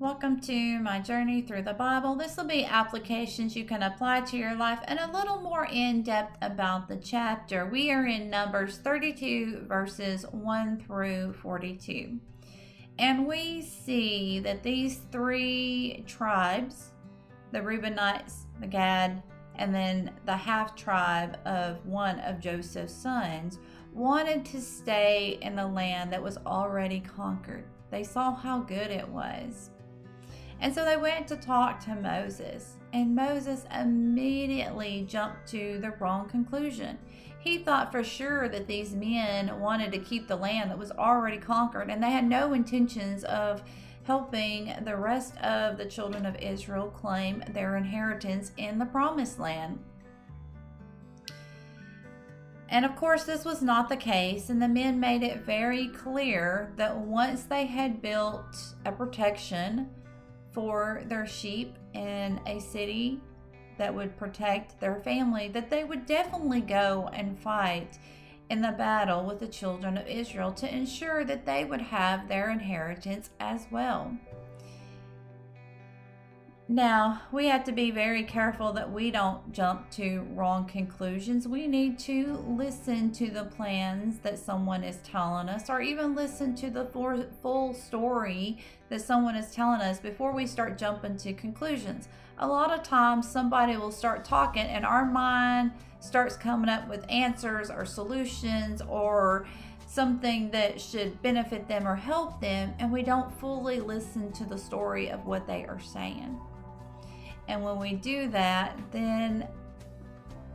Welcome to my journey through the Bible. This will be applications you can apply to your life and a little more in depth about the chapter. We are in Numbers 32, verses 1 through 42. And we see that these three tribes, the Reubenites, the Gad, and then the half tribe of one of Joseph's sons, wanted to stay in the land that was already conquered. They saw how good it was. And so they went to talk to Moses, and Moses immediately jumped to the wrong conclusion. He thought for sure that these men wanted to keep the land that was already conquered, and they had no intentions of helping the rest of the children of Israel claim their inheritance in the promised land. And of course, this was not the case, and the men made it very clear that once they had built a protection for their sheep in a city that would protect their family, that they would definitely go and fight in the battle with the children of Israel to ensure that they would have their inheritance as well. Now, we have to be very careful that we don't jump to wrong conclusions. We need to listen to the plans that someone is telling us, or even listen to the full story that someone is telling us before we start jumping to conclusions. A lot of times somebody will start talking and our mind starts coming up with answers or solutions or something that should benefit them or help them, and we don't fully listen to the story of what they are saying. And when we do that, then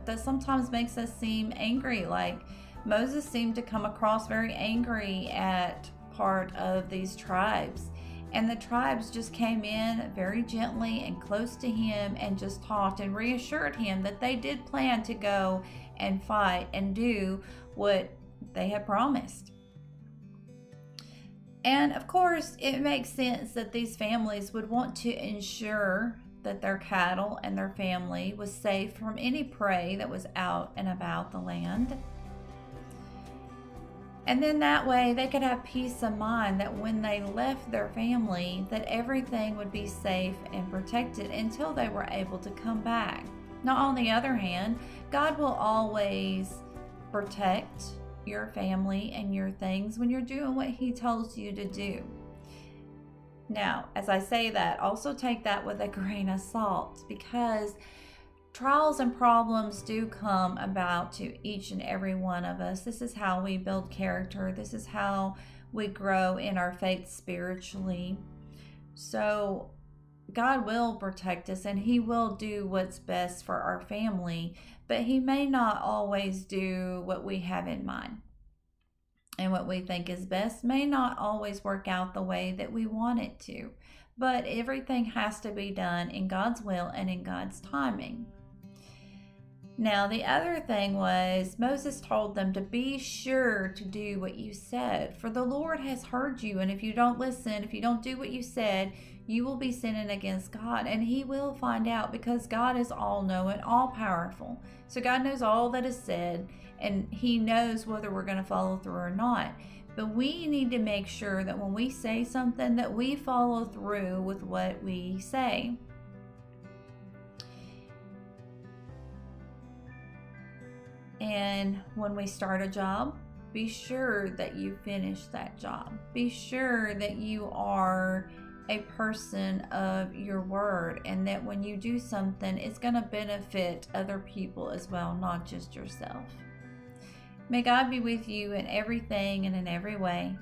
that sometimes makes us seem angry. Like Moses seemed to come across very angry at part of these tribes. And the tribes just came in very gently and close to him and just talked and reassured him that they did plan to go and fight and do what they had promised. And of course, it makes sense that these families would want to ensure that their cattle and their family was safe from any prey that was out and about the land. And then that way they could have peace of mind that when they left their family, that everything would be safe and protected until they were able to come back. Now, on the other hand, God will always protect your family and your things when you're doing what He tells you to do. Now, as I say that, also take that with a grain of salt, because trials and problems do come about to each and every one of us. This is how we build character. This is how we grow in our faith spiritually. So God will protect us and He will do what's best for our family, but He may not always do what we have in mind. And what we think is best may not always work out the way that we want it to. But everything has to be done in God's will and in God's timing. Now, the other thing was Moses told them to be sure to do what you said, for the Lord has heard you. And if you don't listen, if you don't do what you said, you will be sinning against God, and He will find out, because God is all-knowing, all-powerful. So God knows all that is said, and He knows whether we're going to follow through or not. But we need to make sure that when we say something, that we follow through with what we say. And when we start a job, be sure that you finish that job. Be sure that you are a person of your word, and that when you do something, it's going to benefit other people as well, not just yourself. May God be with you in everything and in every way.